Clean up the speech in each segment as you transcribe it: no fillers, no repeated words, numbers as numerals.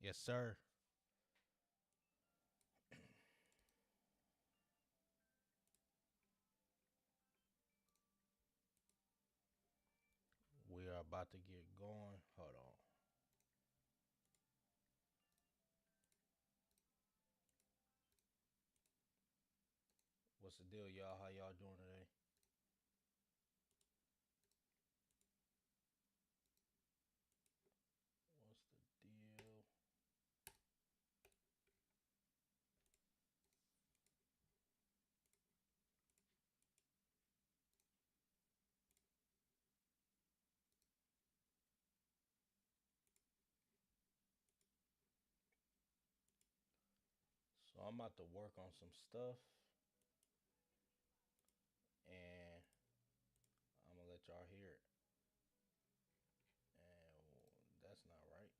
Yes, sir. We are about to get going. Hold on. What's the deal, y'all? How y'all doing today? What's the deal? So I'm about to work on some stuff, and I'm gonna let y'all hear it. And that's not right.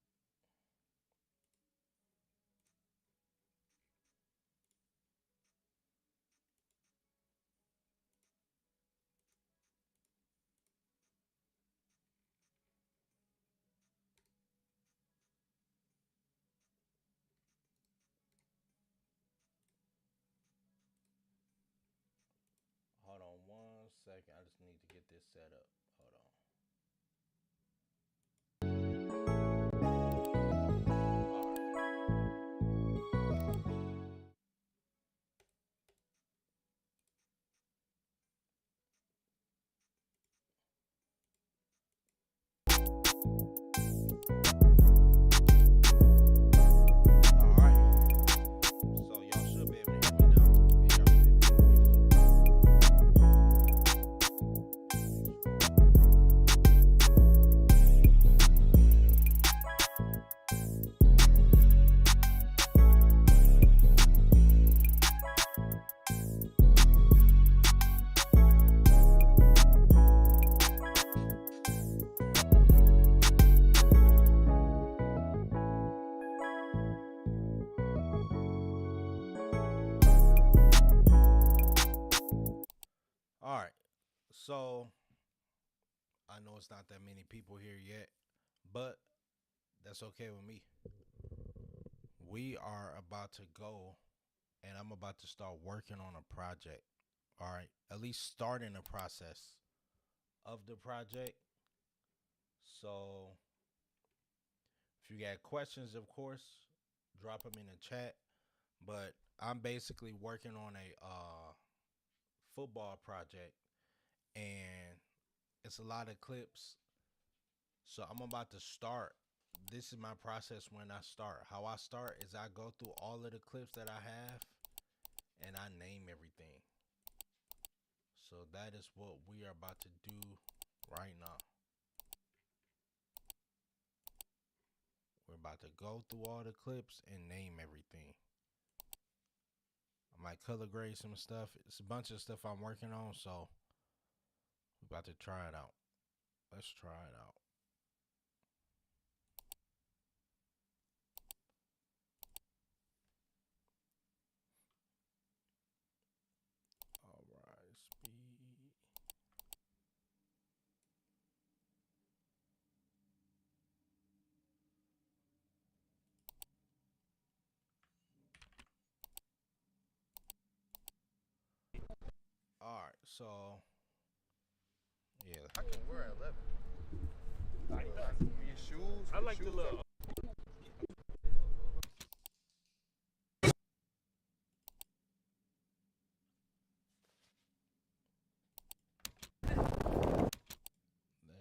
Hold on 1 second. I just need to get this set up. Hold on. All right. So y'all should be able to hear me now. And y'all should be able to hear All right. So I know it's not that many people here yet, but that's okay with me. We are about to go, and I'm about to start working on a project. All right. At least starting the process of the project. So if you got questions, of course, drop them in the chat. But I'm basically working on a football project, and it's a lot of clips. So I'm about to start. This is my process when I start. How I start is I go through all of the clips that I have and I name everything. So that is what we are about to do right now. We're about to go through all the clips and name everything. I might color grade some stuff. It's a bunch of stuff I'm working on, so we're about to try it out. Let's try it out. All right, speed. So yeah, I can wear 11. Your shoes. I like the little.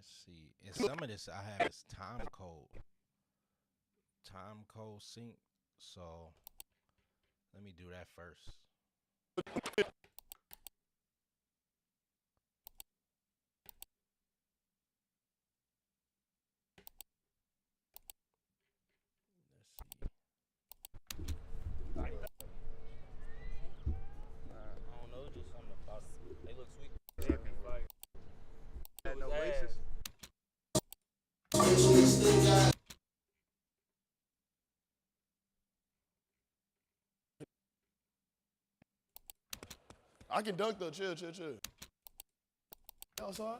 let's see. And some of this I have is time code sync. So let me do that first. Let's see. I don't know, just something about. They look sweet. Had no laces. I can dunk though. Chill. Outside.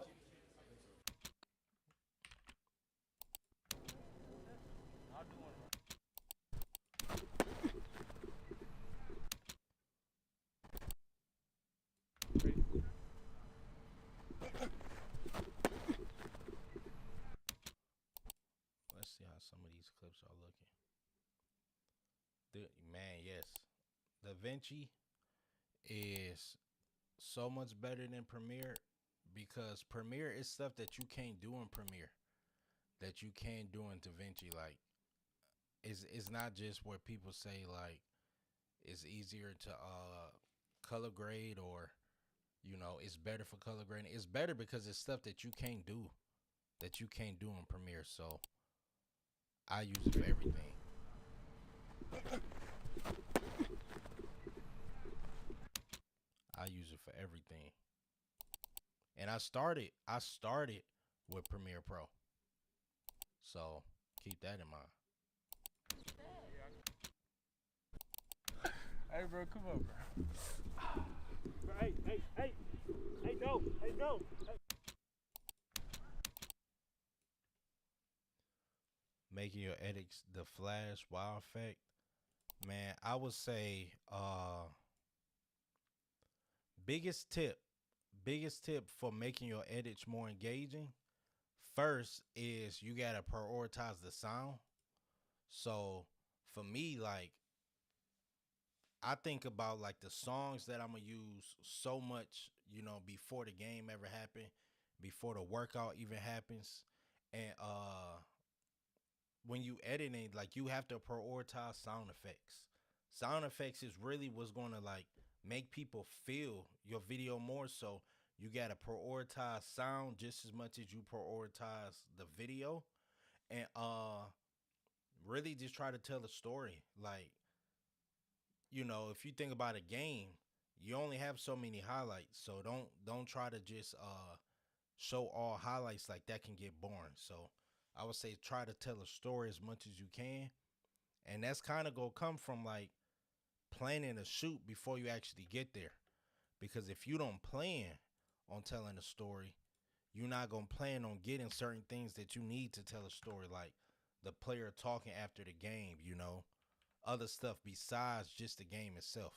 Let's see how some of these clips are looking. Man, yes. DaVinci is so much better than Premiere because Premiere is stuff that you can't do in Premiere that you can do in DaVinci. Like, it's not just where people say like it's easier to color grade or it's better for color grading. It's better because it's stuff that you can't do in Premiere. So I use it for everything. I use it for everything. And I started with Premiere Pro. So keep that in mind. Hey, bro, come on, bro. Hey, no. Hey. Making your edits the flash wow effect. Man, I would say biggest tip for making your edits more engaging. First is you gotta prioritize the sound. So for me, like I think about like the songs that I'm gonna use so much, before the game ever happened, before the workout even happens. And when you editing, like you have to prioritize sound effects. Sound effects is really what's gonna like make people feel your video more. So you gotta prioritize sound just as much as you prioritize the video. And really just try to tell a story. Like, if you think about a game, you only have so many highlights. So don't try to just show all highlights, like that can get boring. So I would say try to tell a story as much as you can. And that's kind of gonna come from like planning a shoot before you actually get there. Because if you don't plan on telling a story, you're not gonna plan on getting certain things that you need to tell a story, like the player talking after the game, other stuff besides just the game itself.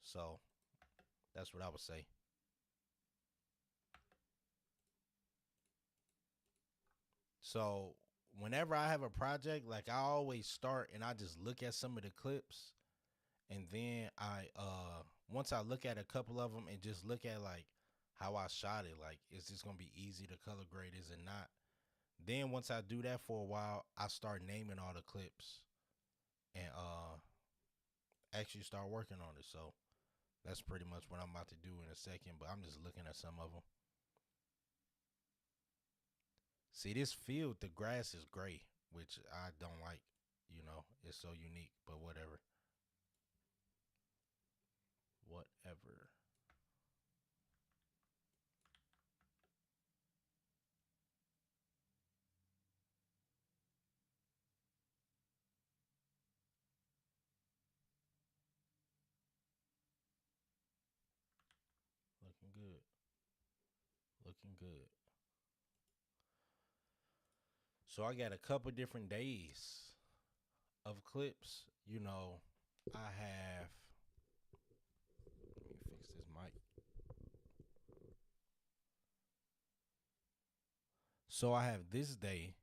So that's what I would say. So whenever I have a project, like I always start and I just look at some of the clips, and then I once I look at a couple of them and just look at like how I shot it, like is this gonna be easy to color grade, is it not? Then once I do that for a while, I start naming all the clips and actually start working on it. So that's pretty much what I'm about to do in a second, but I'm just looking at some of them. See, this field, the grass is gray, which I don't like. It's so unique, but whatever. Whatever. Looking good. Looking good. So I got a couple different days of clips. I have. Let me fix this mic. So I have this day,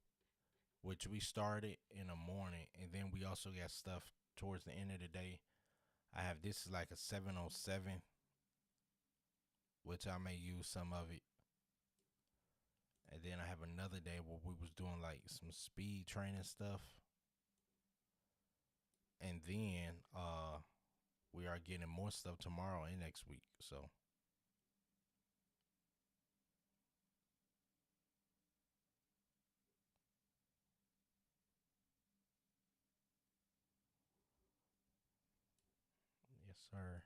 which we started in the morning, and then we also got stuff towards the end of the day. I have this is like a 707, which I may use some of it. And then I have another day where we was doing like some speed training stuff. And then we are getting more stuff tomorrow and next week. So yes, sir.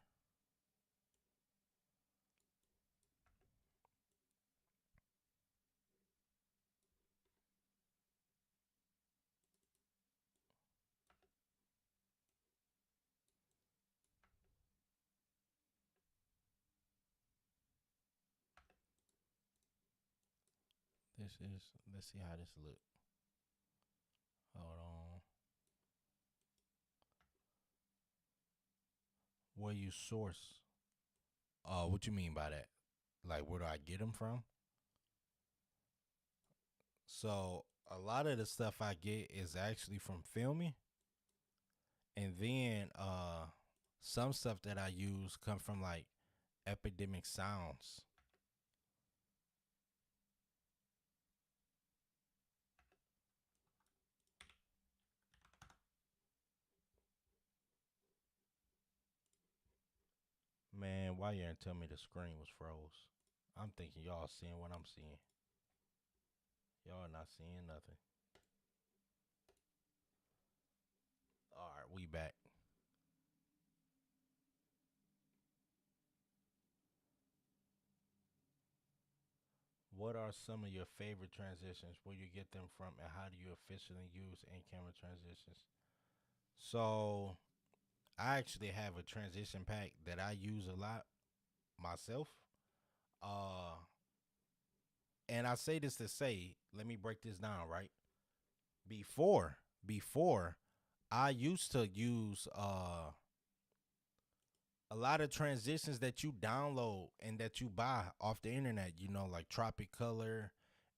This is let's see how this look. Hold on. Where you source? What you mean by that? Like where do I get them from? So a lot of the stuff I get is actually from filming, and then some stuff that I use come from like Epidemic Sounds. Man, why you didn't tell me the screen was froze? I'm thinking y'all seeing what I'm seeing. Y'all not seeing nothing. All right, we back. What are some of your favorite transitions? Where you get them from, and how do you efficiently use in-camera transitions? So I actually have a transition pack that I use a lot myself. Uh, and I say this to say, let me break this down, right? Before, I used to use a lot of transitions that you download and that you buy off the internet, like Tropic Color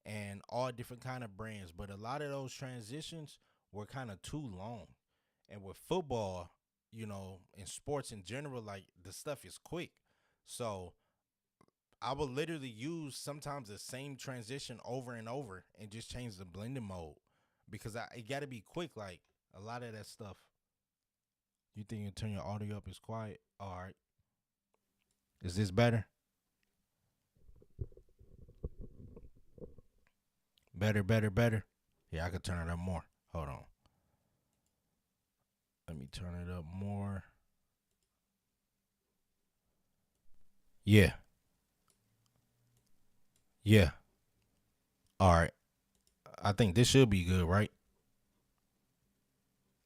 and all different kind of brands. But a lot of those transitions were kind of too long. And with football, in sports in general, like the stuff is quick. So I would literally use sometimes the same transition over and over and just change the blending mode because it got to be quick. Like a lot of that stuff. You think you turn your audio up is quiet? All right. Is this better? Better, better, better. Yeah, I could turn it up more. Hold on. Let me turn it up more. Yeah. Yeah. All right. I think this should be good, right?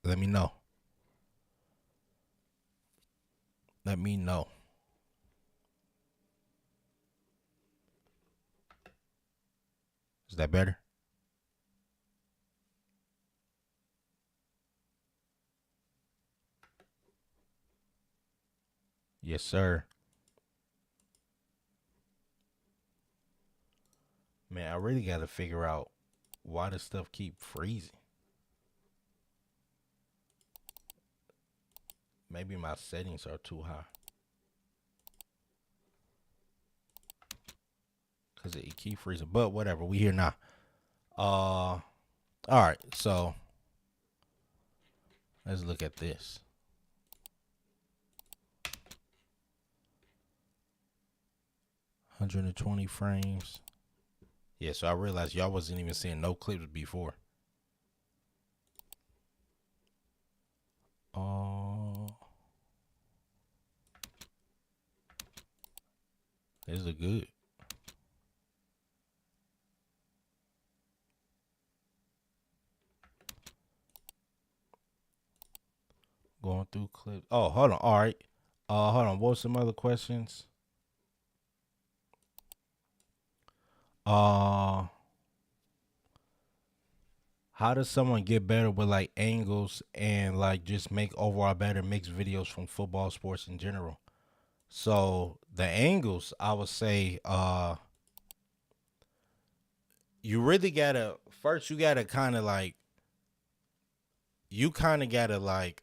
Let me know. Let me know. Is that better? Yes, sir. Man, I really got to figure out why the stuff keep freezing. Maybe my settings are too high. Because it keep freezing. But whatever, we here now. All right, so let's look at this. 120 frames. Yeah, so I realized y'all wasn't even seeing no clips before. This is good. Going through clips. Oh, hold on. All right. Hold on. What were some other questions? How does someone get better with like angles and like just make overall better mixed videos from football sports in general? So the angles, I would say, you really gotta first you gotta kind of like you kind of gotta like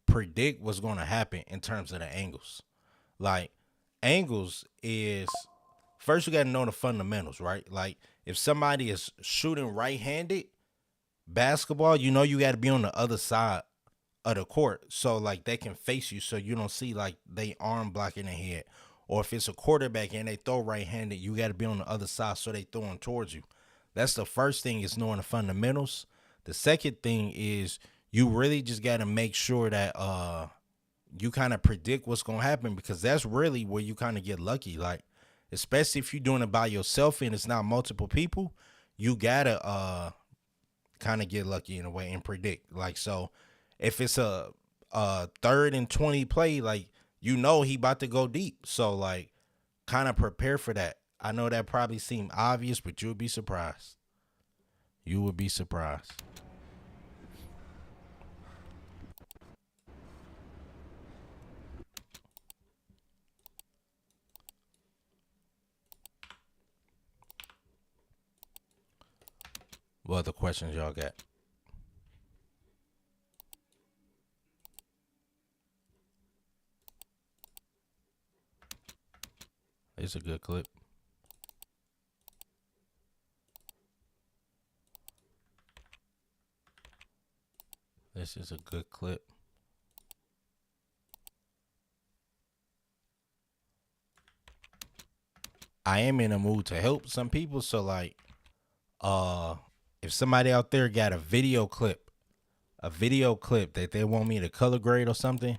predict what's gonna happen in terms of the angles. Like angles is first you gotta know the fundamentals, right? Like if somebody is shooting right-handed basketball, you know you gotta be on the other side of the court so like they can face you so you don't see like they arm blocking their head. Or if it's a quarterback and they throw right-handed, you got to be on the other side so they throwing towards you. That's the first thing, is knowing the fundamentals. The second thing is you really just got to make sure that you kind of predict what's going to happen, because that's really where you kind of get lucky. Like especially if you're doing it by yourself and it's not multiple people, you got to kind of get lucky in a way and predict. Like, so if it's a 3rd and 20 play, like, you know, he about to go deep. So like kind of prepare for that. I know that probably seemed obvious, but you'll be surprised. You would be surprised. What other questions y'all got? It's a good clip. This is a good clip. I am in a mood to help some people, so like if somebody out there got a video clip that they want me to color grade or something,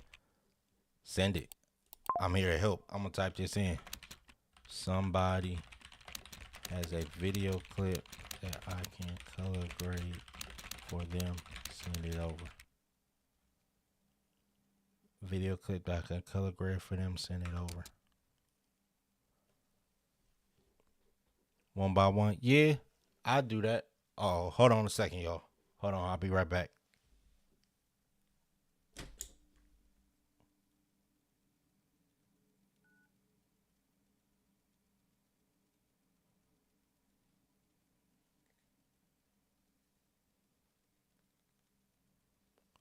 send it. I'm here to help. I'm gonna type this in. Somebody has a video clip that I can color grade for them, send it over. Video clip that I can color grade for them, send it over. One by one. Yeah, I do that. Oh, hold on a second, y'all. Hold on, I'll be right back.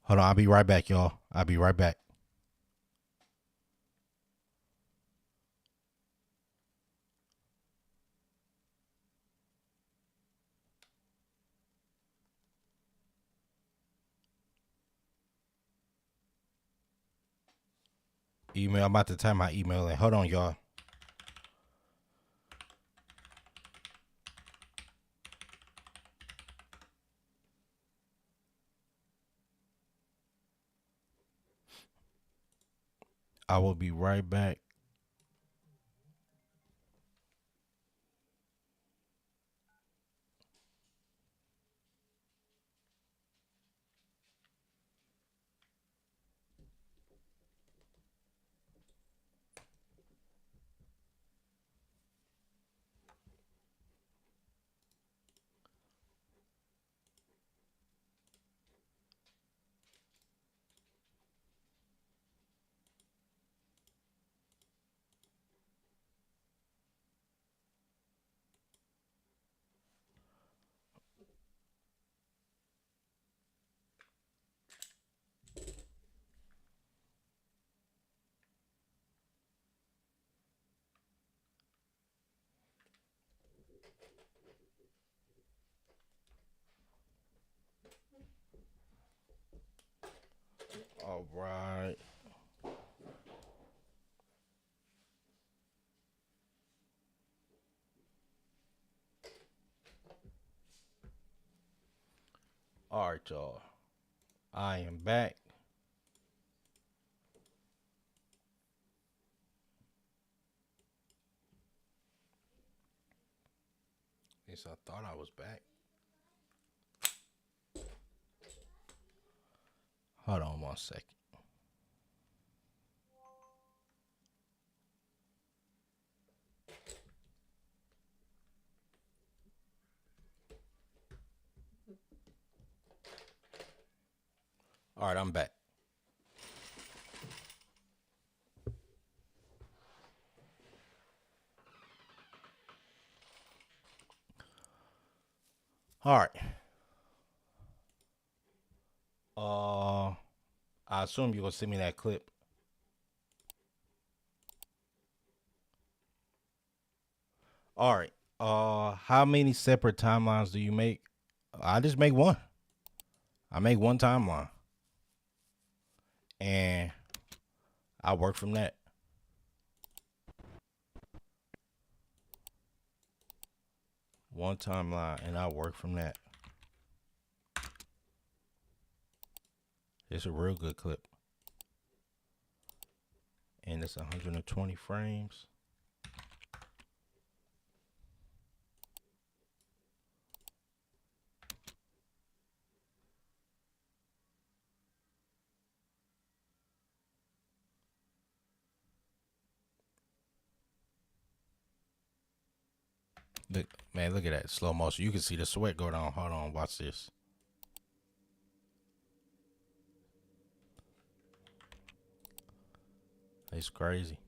Hold on, I'll be right back, y'all. I'll be right back. Email. I'm about to type my email in. Hold on, y'all. I will be right back. All right. All right, y'all. I am back. Yes, I thought I was back. Hold on 1 second. All right, I'm back. All right. I assume you're gonna send me that clip. All right. How many separate timelines do you make? I just make one. I make one timeline, and I work from that. One timeline, and I work from that. It's a real good clip, and it's 120 frames. Look, man, look at that slow motion. You can see the sweat go down. Hold on, watch this. It's crazy.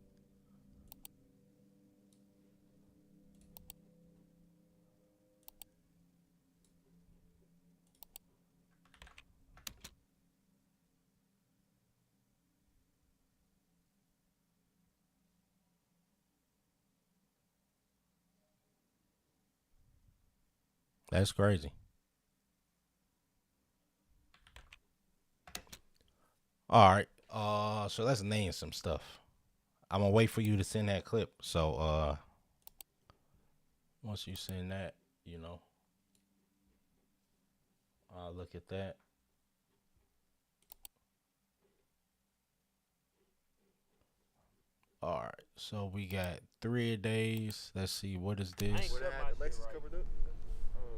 That's crazy. All right. So let's name some stuff. I'm gonna wait for you to send that clip. So once you send that, I'll look at that. All right. So we got 3 days. Let's see, what is this? What had the Lexus covered up?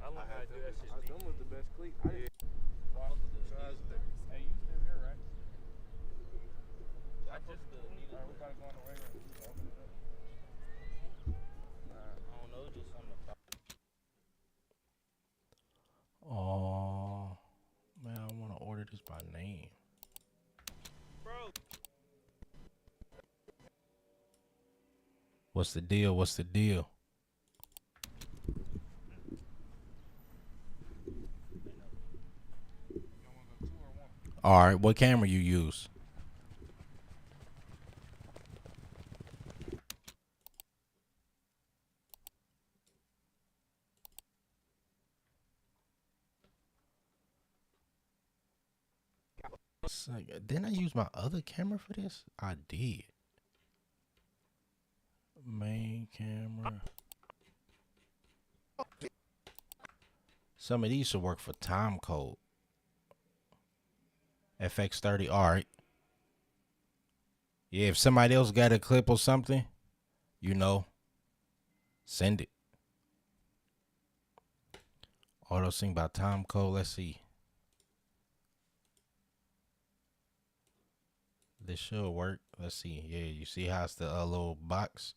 I don't know how to do that shit. Them was the best cleat. Hey, you still here, right? I just we gotta go on the way right. Open it up. I don't know, just on the top. Oh man, I want to order this by name. Bro. What's the deal? What's the deal? All right, what camera you use? Didn't I use my other camera for this? I did. Main camera. Some of these should work for time code. FX30. All right. Yeah, if somebody else got a clip or something, send it. Auto sync by time code. Let's see. This should work. Let's see. Yeah, you see how it's the little box?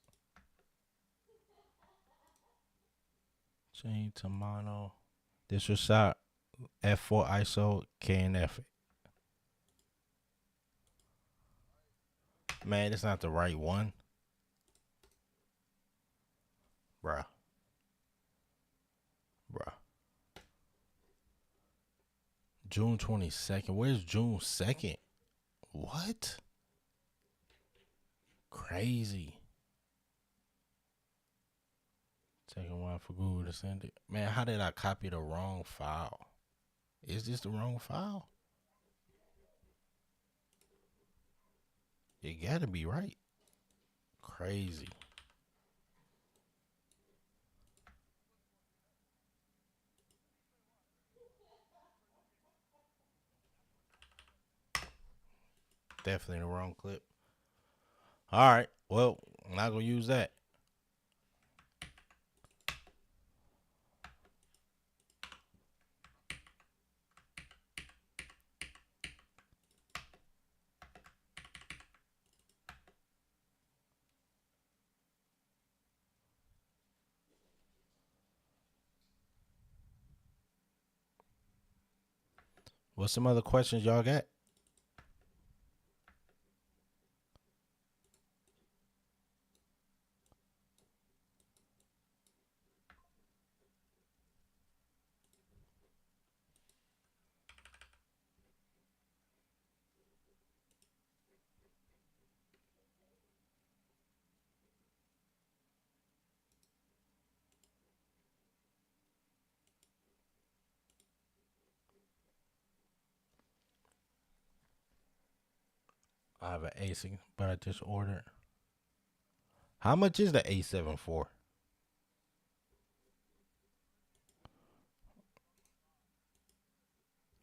Change to mono. This was shot f4 ISO KNF. Man, it's not the right one. Bruh. June 22nd. Where's June 2nd? What? Crazy. Taking one for Google to send it. Man, how did I copy the wrong file? Is this the wrong file? It gotta be right. Crazy. Definitely the wrong clip. All right. Well, I'm not gonna use that. What's some other questions y'all got? I have an ASIC, but I just ordered. How much is the A7 for?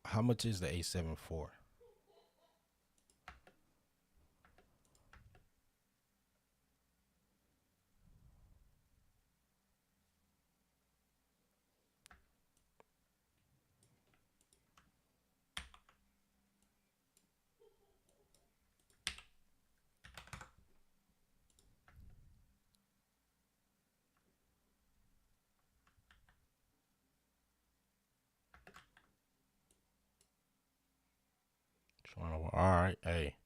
How much is the A7 for? All right, hey.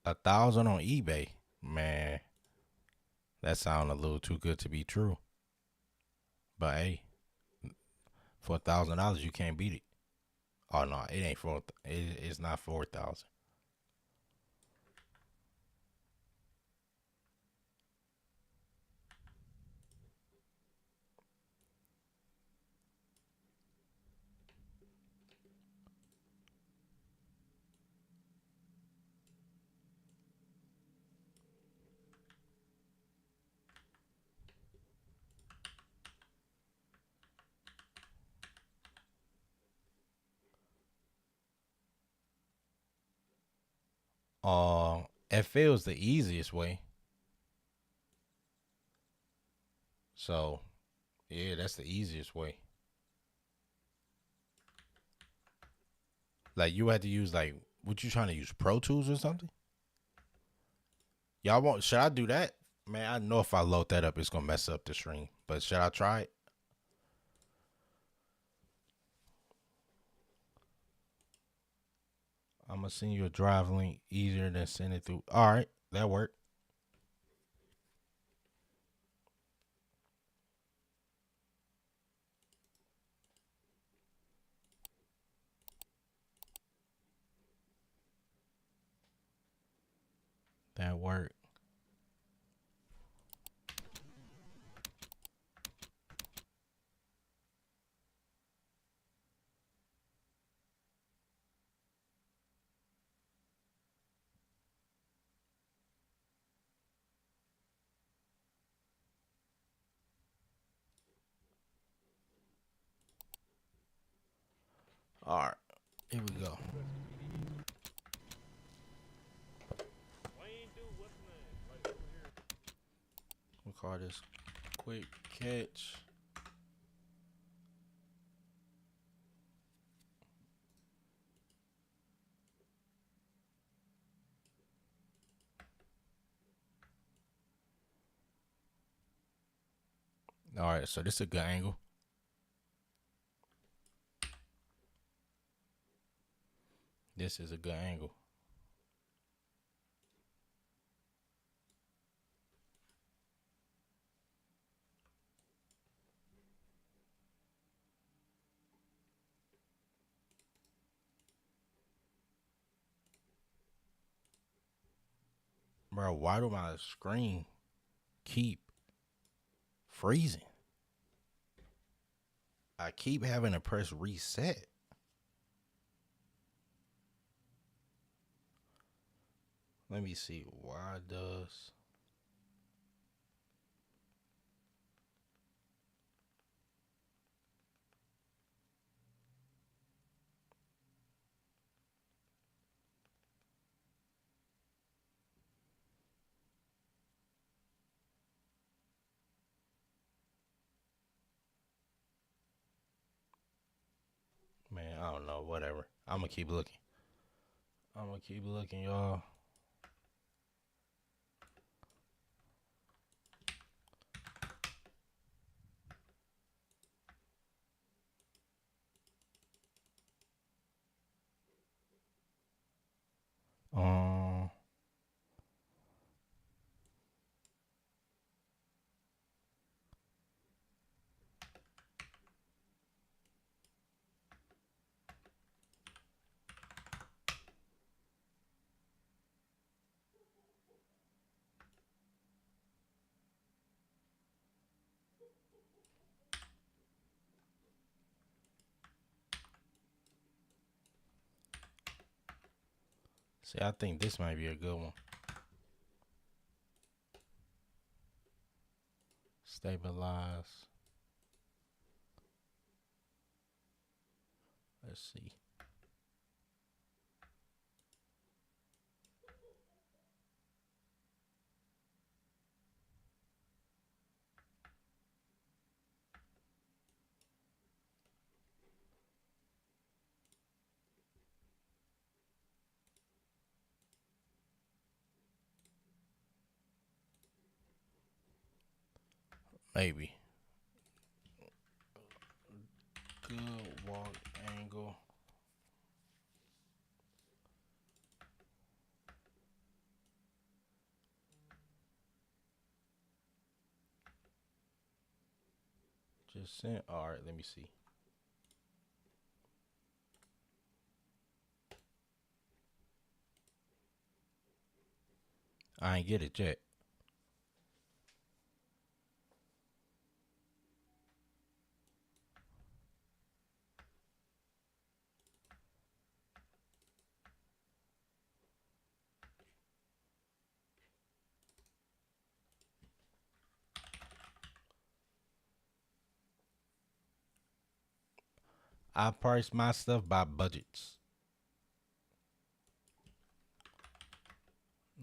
$1,000 on eBay, man. That sounds a little too good to be true. But hey, for $1,000, you can't beat it. Oh no, it ain't for. It's not 4,000. FL is the easiest way. So yeah, that's the easiest way. Like you had to use like what you trying to use Pro Tools or something? Y'all want? Should I do that? Man, I know if I load that up, it's gonna mess up the stream. But should I try it? I'm gonna send you a drive link. Easier than send it through. All right, that worked. That worked. All right, here we go. We'll call this quick catch. All right, so this is a good angle. This is a good angle. Bro, why do my screen keep freezing? I keep having to press reset. Let me see. Why does... Man, I don't know. Whatever. I'm going to keep looking. Y'all. Um, See, I think this might be a good one. Stabilize. Let's see. Maybe. Good walk angle. Just sent. All right, let me see. I ain't get it yet. I price my stuff by budgets.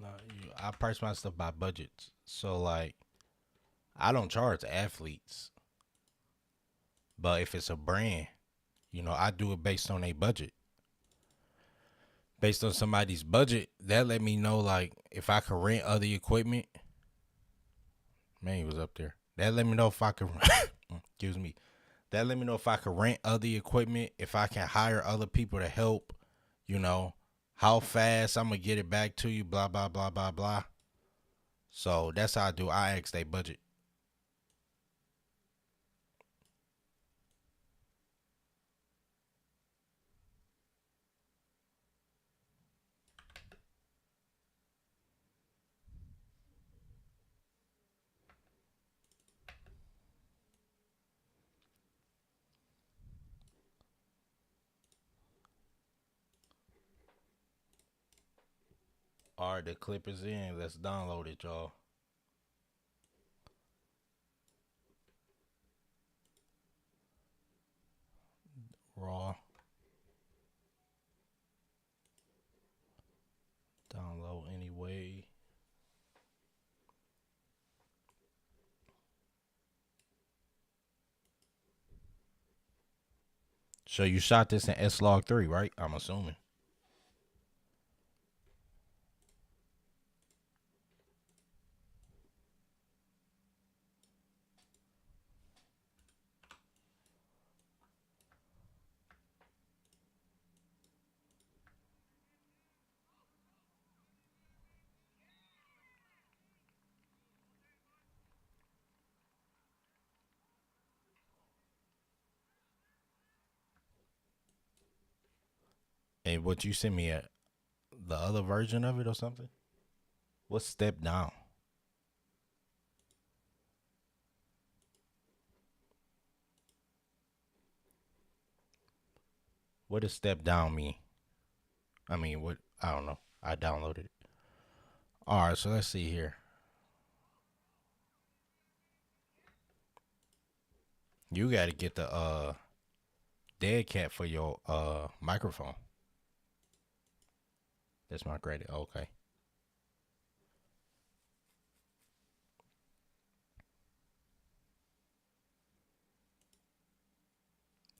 No, I price my stuff by budgets. So like, I don't charge athletes, but if it's a brand, I do it based on a budget. Based on somebody's budget, that let me know like if I could rent other equipment. Man, he was up there. That let me know if I could. Excuse me. That let me know if I could rent other equipment, if I can hire other people to help, how fast I'm gonna get it back to you, blah blah blah blah blah. So that's how I do. I ask they budget. All right, the clip is in. Let's download it, y'all. Raw. Download anyway. So you shot this in S-Log 3, right? I'm assuming. And what you sent me the other version of it or something? What's step down? What does step down mean? I mean, what? I don't know. I downloaded it. All right, so let's see here. You got to get the dead cat for your microphone. That's my credit. Okay.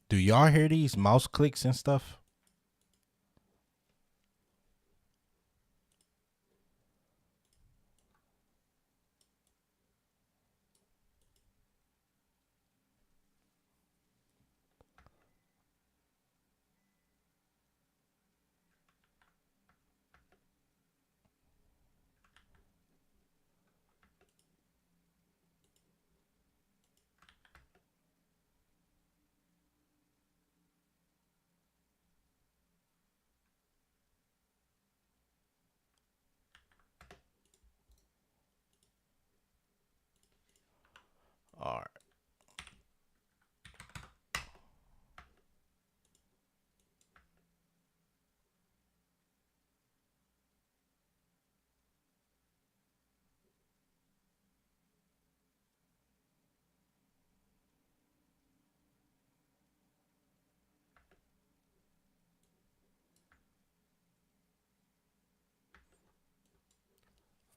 Do y'all hear these mouse clicks and stuff?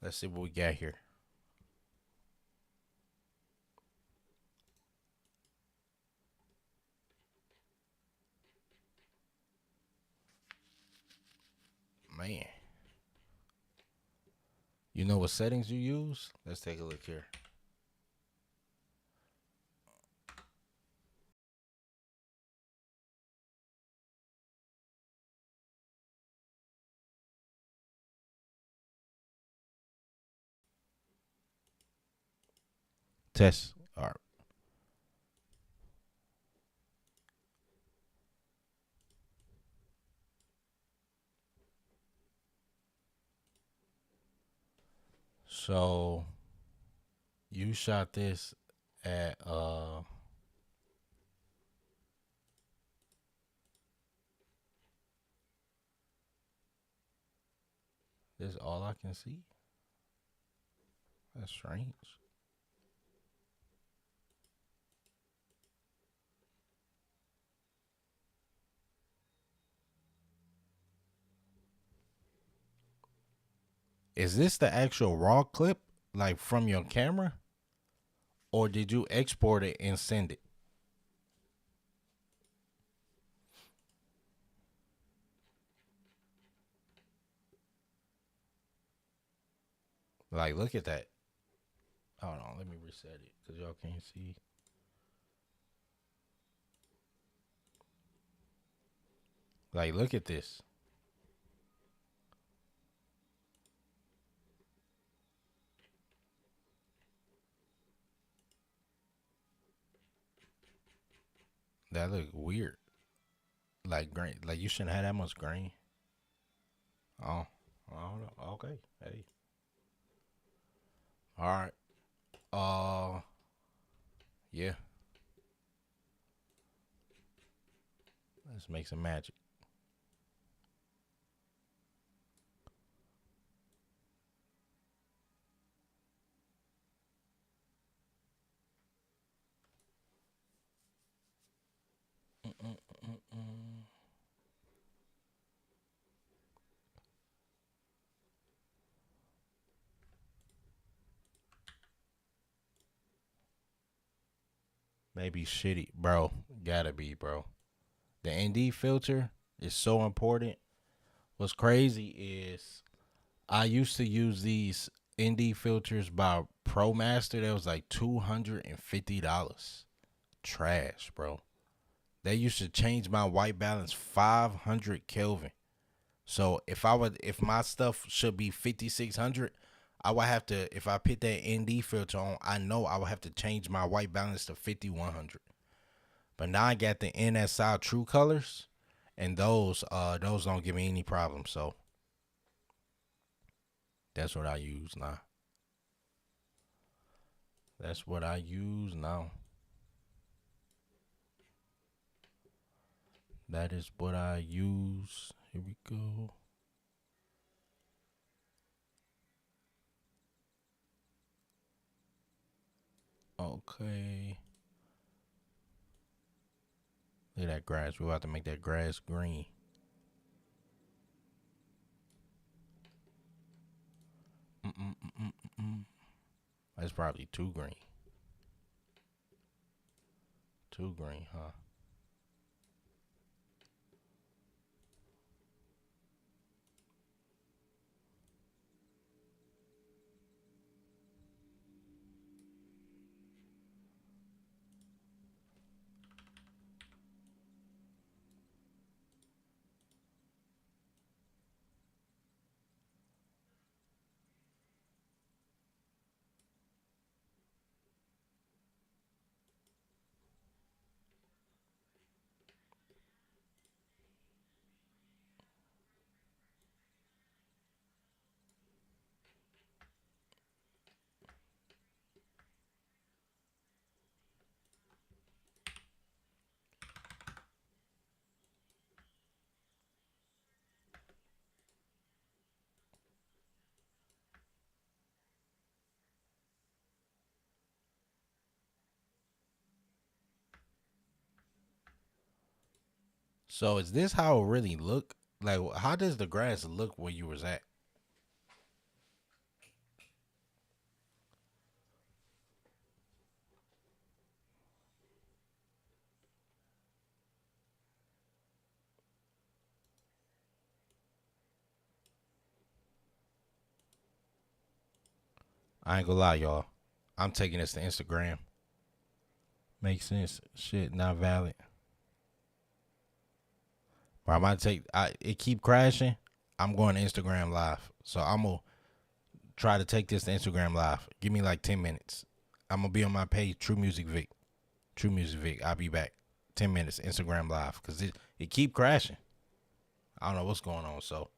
Let's see what we got here. Man. You know what settings you use? Let's take a look here. Test. All right. So you shot this at this is all I can see. That's strange. Is this the actual raw clip, like from your camera? Or did you export it and send it? Like, look at that. Hold on, let me reset it because y'all can't see. Like, look at this. That look weird. Like grain. Like you shouldn't have that much grain. Oh, I don't know. Okay. Hey. All right. Yeah. Let's make some magic. Mm-mm-mm-mm. Maybe shitty, bro. Gotta be, bro. The ND filter is so important. What's crazy is I used to use these ND filters by ProMaster. That was like $250. Trash, bro. They used to change my white balance 500 Kelvin. So if my stuff should be 5600, I would have to, if I put that ND filter on, I know I would have to change my white balance to 5100. But now I got the NSI True Colors, and those don't give me any problems. So that's what I use now. That's what I use now. That is what I use. Here we go. Okay. Look at that grass. We're about to make that grass green. Mm-mm-mm-mm-mm. That's probably too green. Too green, huh? So is this how it really look? Like, how does the grass look where you was at? I ain't gonna lie, y'all. I'm taking this to Instagram. Makes sense. Shit, not valid. But I might take. It keep crashing. I'm going to Instagram Live, so I'm gonna try to take this to Instagram Live. Give me like 10 minutes. I'm gonna be on my page, True Music Vic. True Music Vic. I'll be back. 10 minutes Instagram Live, cause it keep crashing. I don't know what's going on. So